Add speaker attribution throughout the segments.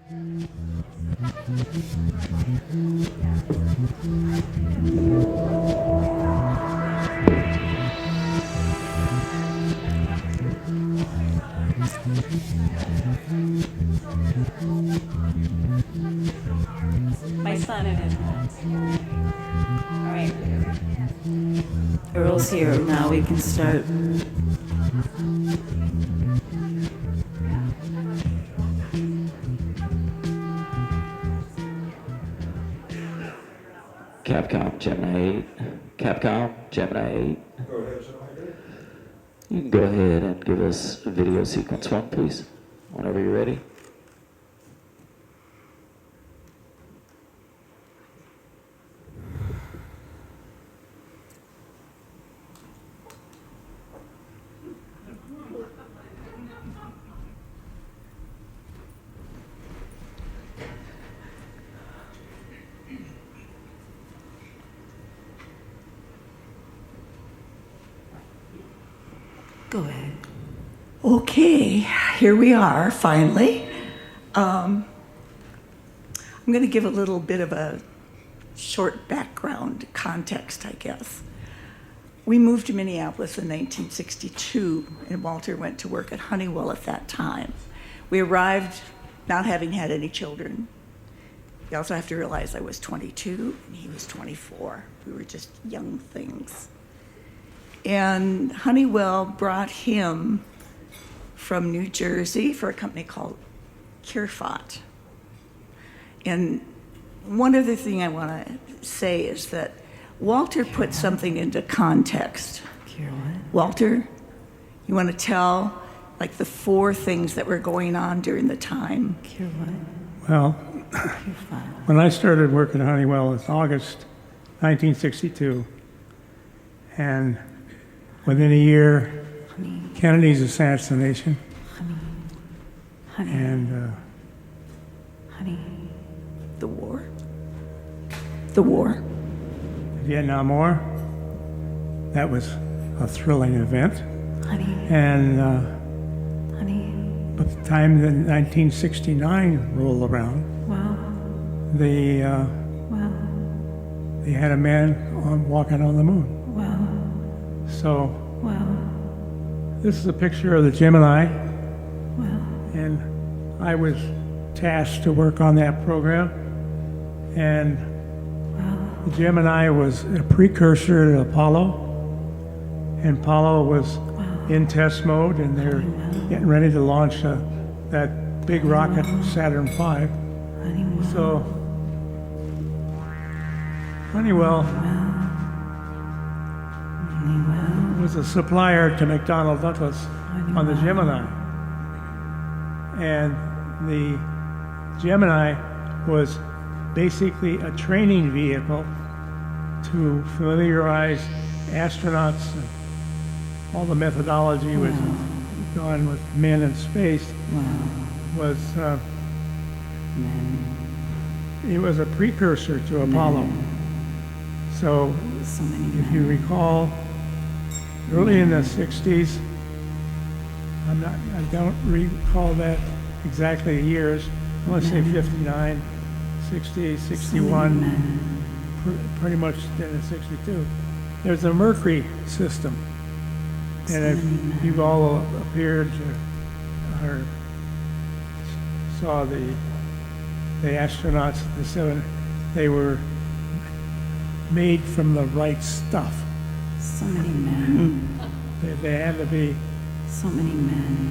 Speaker 1: My son and his All right. Earl's here. Now we can start.
Speaker 2: Capcom, Gemini 8. Capcom, Gemini 8. You can go ahead and give us video sequence 1, please, whenever you're ready.
Speaker 1: Go ahead.
Speaker 3: Okay, here we are, finally. I'm going to give a little bit of a short background context, I guess. We moved to Minneapolis in 1962, and Walter went to work at Honeywell at that time. We arrived not having had any children. You also have to realize I was 22 and he was 24. We were just young things. And Honeywell brought him from New Jersey for a company called Kirfot. And one other thing I want to say is that Walter put something into context. Walter, you want to tell like the 4 things that were going on during the time?
Speaker 4: Well, when I started working at Honeywell, it's August 1962, and within a year, Kennedy's assassination, and
Speaker 3: The war. The war.
Speaker 4: the Vietnam War. That was a thrilling event. And by the time that 1969 rolled around, they had a man walking on the moon. So this is a picture of the Gemini, and I was tasked to work on that program. And the Gemini was a precursor to Apollo, and Apollo was in test mode, and they're getting ready to launch that big rocket, Saturn V. So Honeywell was a supplier to McDonnell Douglas on the Gemini. And the Gemini was basically a training vehicle to familiarize astronauts and all the methodology with going with men in space. It was a precursor to Apollo. So if you recall, early in the 60s, I don't recall that exactly years, I want to say 59, 60, 61, pretty much in 62. There's a Mercury system. And if you've all appeared or saw the astronauts, they were made from the right stuff.
Speaker 1: So many men.
Speaker 4: They had to be
Speaker 1: So many men.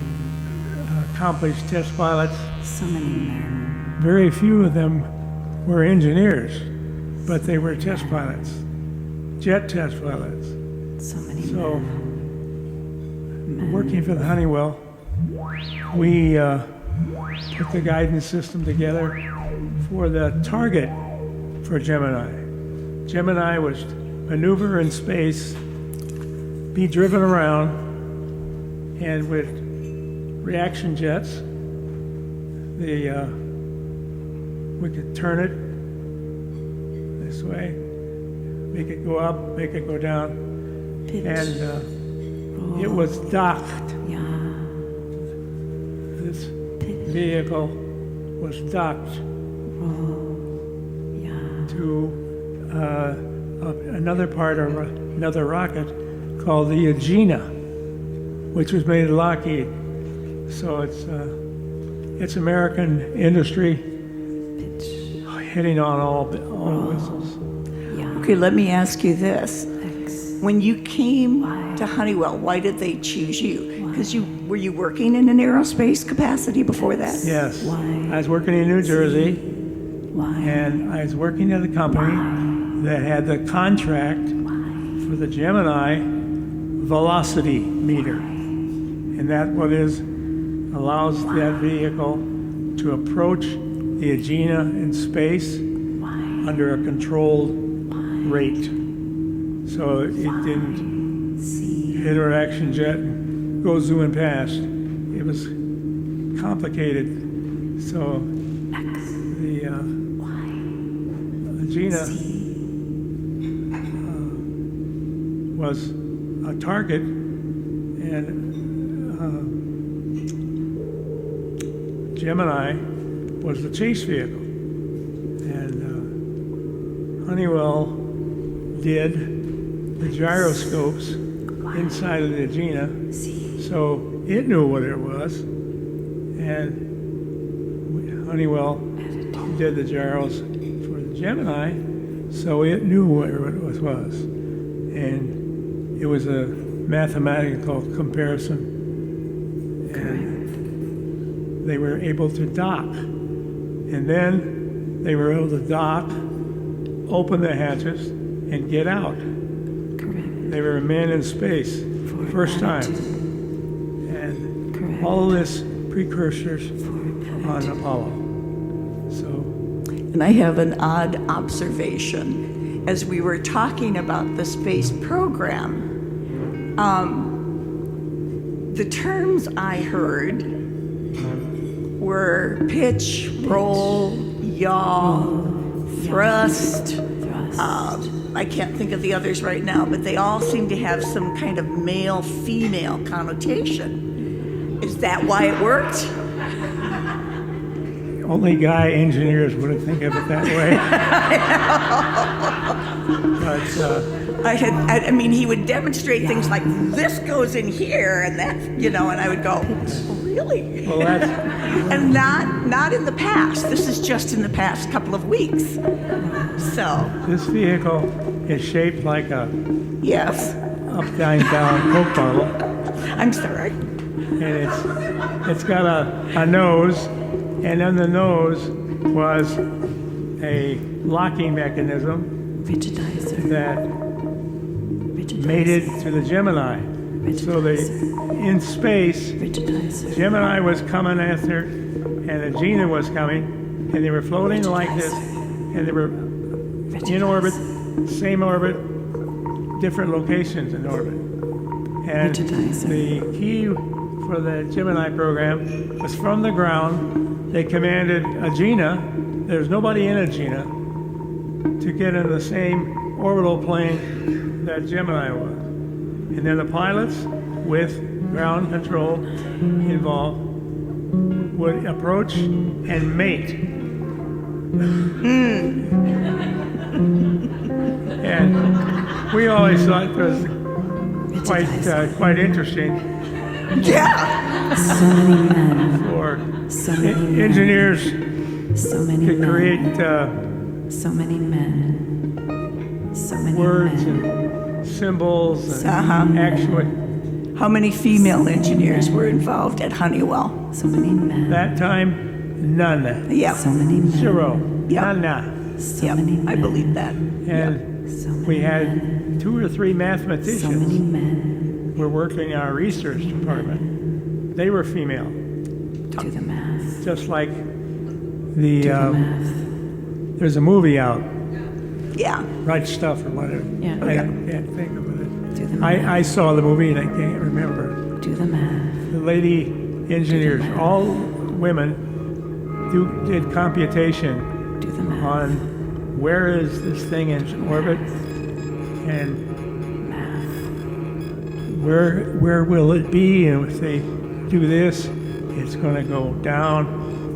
Speaker 4: Accomplished test pilots.
Speaker 1: So many men.
Speaker 4: Very few of them were engineers, but they were test pilots, jet test pilots.
Speaker 1: So many
Speaker 4: So,
Speaker 1: men.
Speaker 4: working for the Honeywell, we put the guidance system together for the target for Gemini. Gemini was maneuver in space, be driven around, and with reaction jets, we could turn it this way, make it go up, make it go down, and it was docked. This vehicle was docked to another part of another rocket called the Gemini, which was made at Lockheed. So it's American industry hitting on all whistles.
Speaker 3: Okay, let me ask you this. When you came to Honeywell, why did they choose you? Because were you working in an aerospace capacity before that?
Speaker 4: Yes. I was working in New Jersey, and I was working at a company that had the contract for the Gemini velocity meter. And that allows that vehicle to approach the Agena in space under a controlled rate. So it didn't hit our action jet and go zooming past. It was complicated. So the Agena was a target, and Gemini was the chase vehicle. And Honeywell did the gyroscopes inside of the Agena, so it knew what it was. And Honeywell did the gyros for the Gemini, so it knew where it was. And it was a mathematical comparison. And they were able to dock. And then they were able to dock, open the hatches, and get out. They were a man in space, first time. And all of this precursors on Apollo. So.
Speaker 3: And I have an odd observation. As we were talking about the space program, the terms I heard were pitch, roll, yaw, thrust. I can't think of the others right now, but they all seem to have some kind of male-female connotation. Is that why it worked?
Speaker 4: Only guy engineers wouldn't think of it that way. But,
Speaker 3: I mean, he would demonstrate things like this goes in here, and that, and I would go, really?
Speaker 4: Well, that's...
Speaker 3: And not in the past. This is just in the past couple of weeks. So.
Speaker 4: This vehicle is shaped like a
Speaker 3: Yes.
Speaker 4: upside down Coke bottle.
Speaker 3: I'm sorry.
Speaker 4: And it's got a nose, and on the nose was a locking mechanism that made it to the Gemini. So in space, Gemini was coming after, and Agena was coming, and they were floating like this, and they were in orbit, same orbit, different locations in orbit. And the key for the Gemini program was from the ground. They commanded Agena, there's nobody in Agena, to get in the same orbital plane that Gemini was. And then the pilots, with ground control involved, would approach and mate. And we always thought it was quite interesting.
Speaker 3: Yeah.
Speaker 1: So many men.
Speaker 4: For
Speaker 1: So many
Speaker 4: engineers
Speaker 1: So many
Speaker 4: to
Speaker 1: men.
Speaker 4: create
Speaker 1: So many men. So many
Speaker 4: words
Speaker 1: men.
Speaker 4: and symbols and
Speaker 3: Uh-huh.
Speaker 4: actually.
Speaker 3: How many female engineers were involved at Honeywell?
Speaker 1: So many men.
Speaker 4: That time, none.
Speaker 3: Yeah.
Speaker 1: So many men.
Speaker 4: Zero.
Speaker 3: Yeah.
Speaker 4: None.
Speaker 1: So
Speaker 3: Yep,
Speaker 1: many men.
Speaker 3: I believe that.
Speaker 4: And
Speaker 1: So many
Speaker 4: we had
Speaker 1: men.
Speaker 4: 2 or 3
Speaker 1: So many
Speaker 4: mathematicians
Speaker 1: men.
Speaker 4: were working in our research department. They were female,
Speaker 1: Do the math.
Speaker 4: just like
Speaker 1: Do the math.
Speaker 4: there's a movie out,
Speaker 3: Yeah.
Speaker 4: Right Stuff or whatever.
Speaker 1: Yeah.
Speaker 4: I can't think of it.
Speaker 1: Do the math.
Speaker 4: I saw the movie and I can't remember.
Speaker 1: Do the math.
Speaker 4: The lady engineers, all women, did computation
Speaker 1: Do the math.
Speaker 4: on where is this thing in orbit and
Speaker 1: Math.
Speaker 4: where will it be, and if they do this, it's going to go down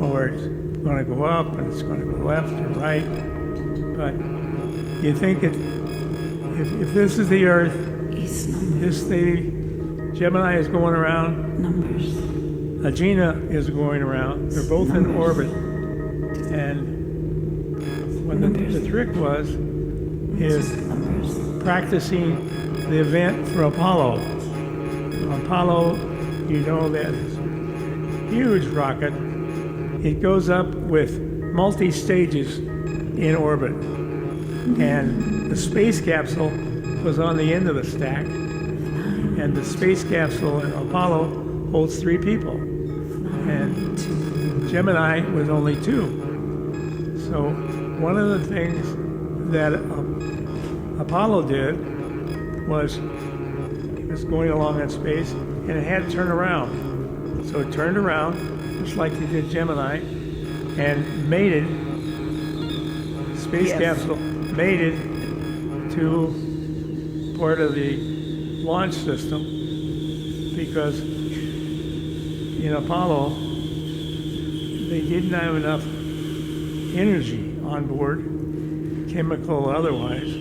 Speaker 4: or it's going to go up and it's going to go left or right. But you think if this is the Earth, Gemini is going around, Agena is going around. They're both in orbit. And what the trick was is practicing the event for Apollo. Apollo, you know, that huge rocket. It goes up with multi-stages in orbit. And the space capsule was on the end of the stack. And the space capsule in Apollo holds 3 people. And Gemini was only 2. So one of the things that Apollo did was it was going along in space and it had to turn around. So it turned around, just like they did Gemini, and mated, space capsule mated to part of the launch system, because in Apollo, they didn't have enough energy on board, chemical or otherwise,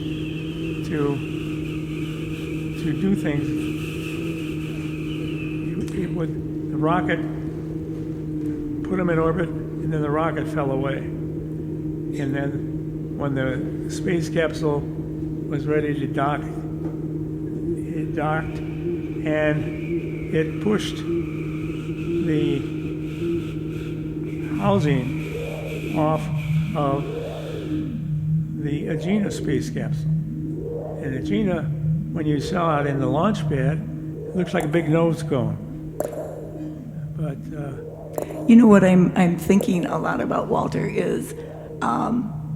Speaker 4: to do things. The rocket put them in orbit, and then the rocket fell away. And then when the space capsule was ready to dock, it docked, and it pushed the housing off of the Agena space capsule. And Agena, when you saw it in the launch pad, it looks like a big nose cone. But
Speaker 3: You know what I'm thinking a lot about, Walter, is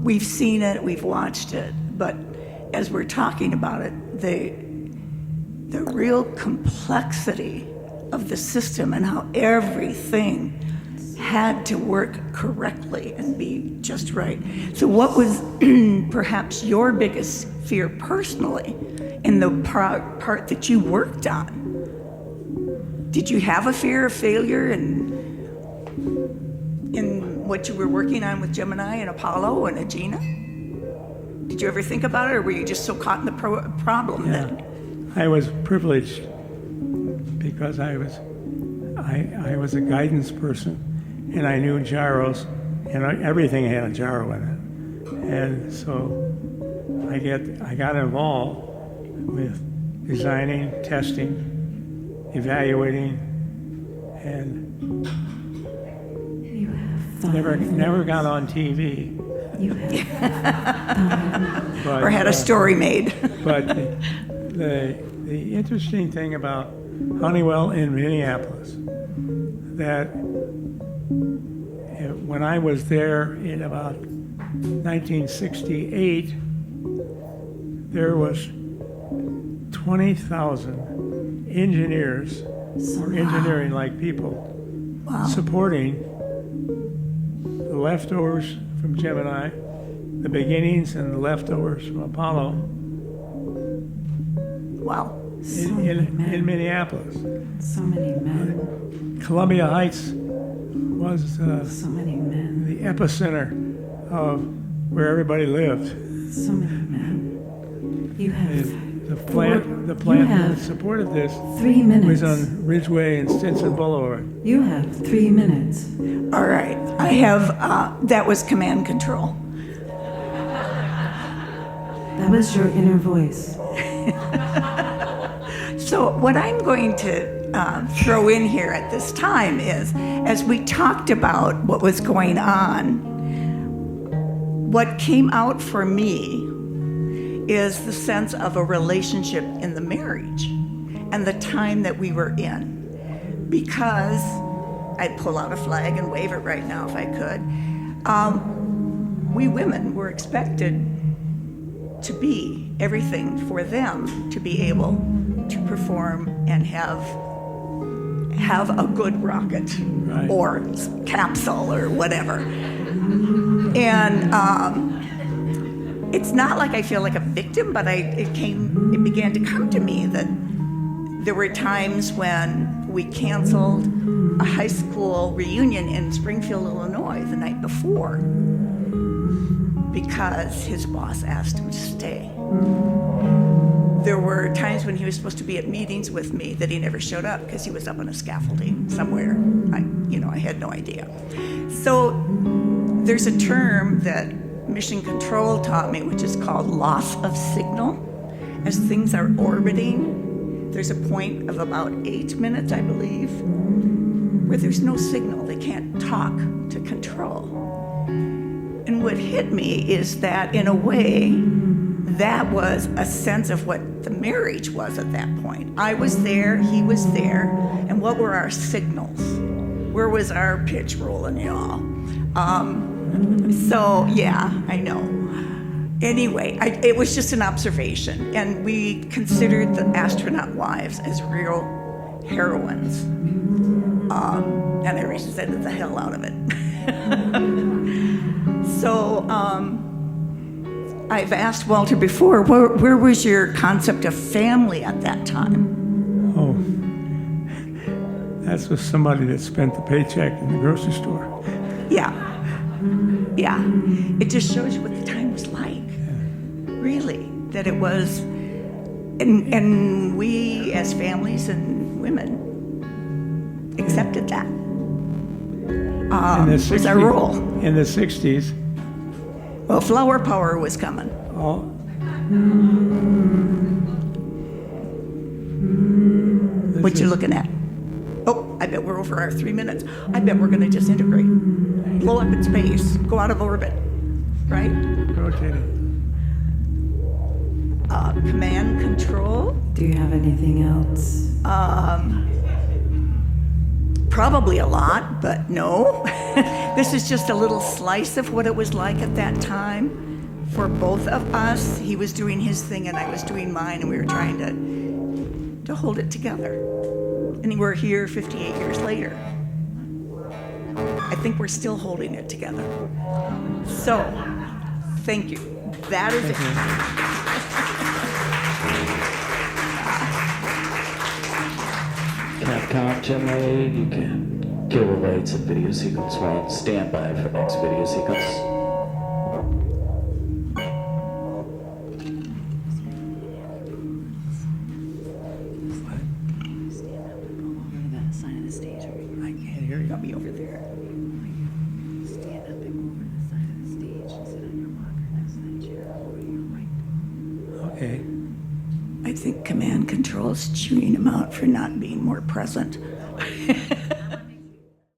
Speaker 3: we've seen it, we've watched it, but as we're talking about it, the real complexity of the system and how everything had to work correctly and be just right. So what was perhaps your biggest fear personally in the part that you worked on? Did you have a fear of failure in what you were working on with Gemini and Apollo and Agena? Did you ever think about it, or were you just so caught in the problem that...
Speaker 4: I was privileged because I was a guidance person, and I knew gyros, and everything had a gyro in it. And so I got involved with designing, testing, evaluating, and never got on TV.
Speaker 3: Or had a story made.
Speaker 4: But the interesting thing about Honeywell in Minneapolis, that when I was there in about 1968, there was 20,000 engineers or engineering-like people supporting the leftovers from Gemini, the beginnings and the leftovers from Apollo.
Speaker 3: Wow.
Speaker 4: In Minneapolis.
Speaker 1: So many men.
Speaker 4: Columbia Heights was
Speaker 1: So many men.
Speaker 4: the epicenter of where everybody lived.
Speaker 1: So many men. You have
Speaker 4: The plant that supported this
Speaker 1: 3 minutes.
Speaker 4: was on Ridgeway and Stinson Boulevard.
Speaker 1: You have 3 minutes.
Speaker 3: All right. I have, that was command control.
Speaker 1: That was your inner voice.
Speaker 3: So what I'm going to throw in here at this time is, as we talked about what was going on, what came out for me is the sense of a relationship in the marriage and the time that we were in. Because I'd pull out a flag and wave it right now if I could. We women were expected to be everything for them to be able to perform and have a good rocket or capsule or whatever. And it's not like I feel like a victim, but it began to come to me that there were times when we canceled a high school reunion in Springfield, Illinois the night before because his boss asked him to stay. There were times when he was supposed to be at meetings with me that he never showed up because he was up on a scaffolding somewhere. I had no idea. So there's a term that Mission Control taught me, which is called loss of signal. As things are orbiting, there's a point of about 8 minutes, I believe, where there's no signal. They can't talk to control. And what hit me is that, in a way, that was a sense of what the marriage was at that point. I was there, he was there, and what were our signals? Where was our pitch rolling, y'all? So, yeah, I know. Anyway, it was just an observation, and we considered the astronaut wives as real heroines. And I resented the hell out of it. So, I've asked Walter before, where was your concept of family at that time?
Speaker 4: Oh, that's with somebody that spent the paycheck in the grocery store.
Speaker 3: Yeah. It just shows you what the time was like. Really, that it was, and we as families and women accepted that. It was our role.
Speaker 4: In the 60s.
Speaker 3: Well, flower power was coming. What you looking at? Oh, I bet we're over our 3 minutes. I bet we're going to disintegrate, blow up in space, go out of orbit, right?
Speaker 4: Rotating.
Speaker 3: Command control.
Speaker 1: Do you have anything else?
Speaker 3: Probably a lot, but no. This is just a little slice of what it was like at that time for both of us. He was doing his thing and I was doing mine, and we were trying to hold it together. And we're here 58 years later. I think we're still holding it together. So, thank you. That is it.
Speaker 2: Capcom, Gemini, you can kill the lights in video sequence 1. Stand by for next video sequence.
Speaker 3: Got me over there.
Speaker 1: Stand up and go over to the side of the stage and sit on your walker next to that chair over to your right.
Speaker 4: Okay.
Speaker 3: I think command control is chewing him out for not being more present.